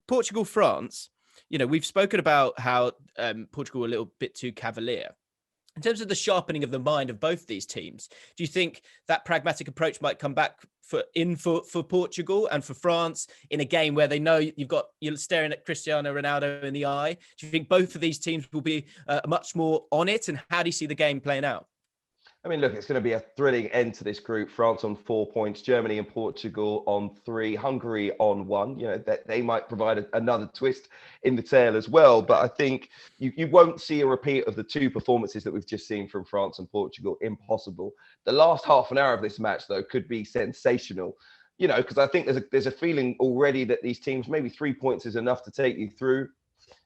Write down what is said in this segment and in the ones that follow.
Portugal, France, we've spoken about how Portugal were a little bit too cavalier. In terms of the sharpening of the mind of both these teams, do you think that pragmatic approach might come back for Portugal and for France in a game where they know you're staring at Cristiano Ronaldo in the eye? Do you think both of these teams will be much more on it? And how do you see the game playing out? I mean, look, it's going to be a thrilling end to this group. France on 4 points, Germany and Portugal on 3, Hungary on 1. That they might provide another twist in the tail as well. But I think you won't see a repeat of the 2 performances that we've just seen from France and Portugal. Impossible. The last half an hour of this match, though, could be sensational. Because I think there's a feeling already that these teams, maybe 3 points is enough to take you through.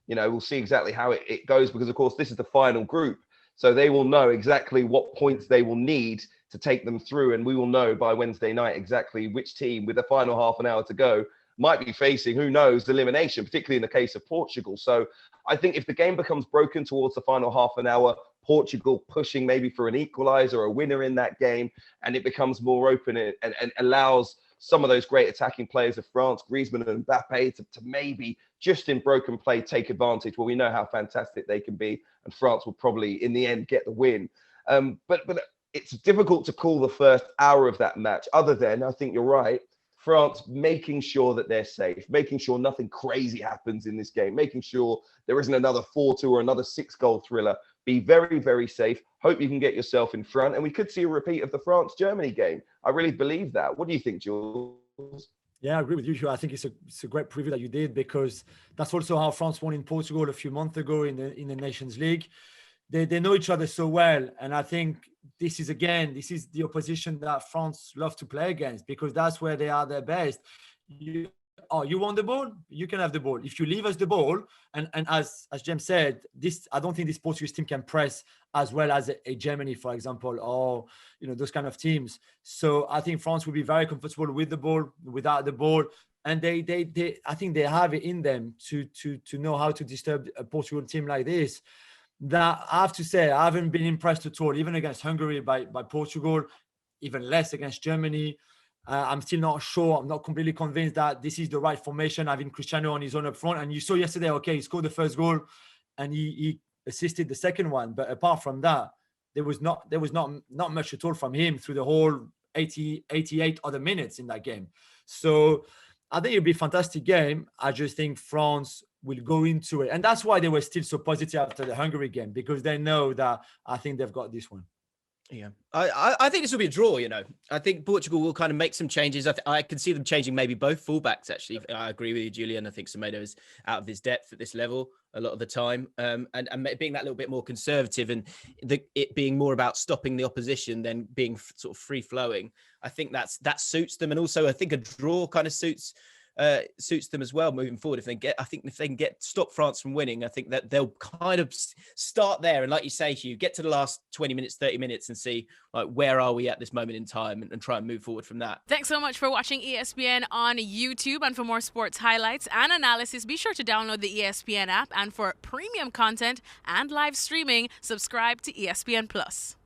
We'll see exactly how it goes because, of course, this is the final group. So they will know exactly what points they will need to take them through. And we will know by Wednesday night exactly which team, with the final half an hour to go, might be facing, who knows, elimination, particularly in the case of Portugal. So I think if the game becomes broken towards the final half an hour, Portugal pushing maybe for an equaliser or a winner in that game, and it becomes more open and allows some of those great attacking players of France, Griezmann and Mbappe, to maybe just in broken play take advantage. Well, we know how fantastic they can be, and France will probably, in the end, get the win. But it's difficult to call the first hour of that match, other than, I think you're right, France making sure that they're safe, making sure nothing crazy happens in this game, making sure there isn't another 4-2 or another 6-goal thriller. Be very, very safe. Hope you can get yourself in front. And we could see a repeat of the France-Germany game. I really believe that. What do you think, Jules? Yeah, I agree with you. I think it's a great preview that you did, because that's also how France won in Portugal a few months ago in the Nations League. They know each other so well. And I think this is the opposition that France love to play against, because that's where they are their best. You want the ball? You can have the ball. If you leave us the ball, and as James said, I don't think this Portuguese team can press as well as a Germany, for example, or those kind of teams. So I think France will be very comfortable with the ball, without the ball, and they I think they have it in them to know how to disturb a Portugal team like this. That I have to say, I haven't been impressed at all, even against Hungary by Portugal, even less against Germany. I'm still not sure. I'm not completely convinced that this is the right formation, having Cristiano on his own up front. And you saw yesterday, okay, he scored the first goal and he assisted the second one. But apart from that, there was not much at all from him through the whole 88 other minutes in that game. So I think it'll be a fantastic game. I just think France will go into it. And that's why they were still so positive after the Hungary game, because they know that I think they've got this one. Yeah, I think this will be a draw. I think Portugal will kind of make some changes. I can see them changing maybe both fullbacks. Actually, I agree with you, Julien. I think Semedo is out of his depth at this level a lot of the time, and being that little bit more conservative, and it being more about stopping the opposition than being sort of free flowing. I think that suits them, and also I think a draw kind of suits them as well moving forward. If they can stop France from winning, I think that they'll kind of start there, and like you say, Hugh, get to the last 20 minutes, 30 minutes and see like where are we at this moment in time, and try and move forward from that. Thanks so much for watching ESPN on YouTube, and for more sports highlights and analysis, be sure to download the ESPN app, and for premium content and live streaming, subscribe to ESPN Plus.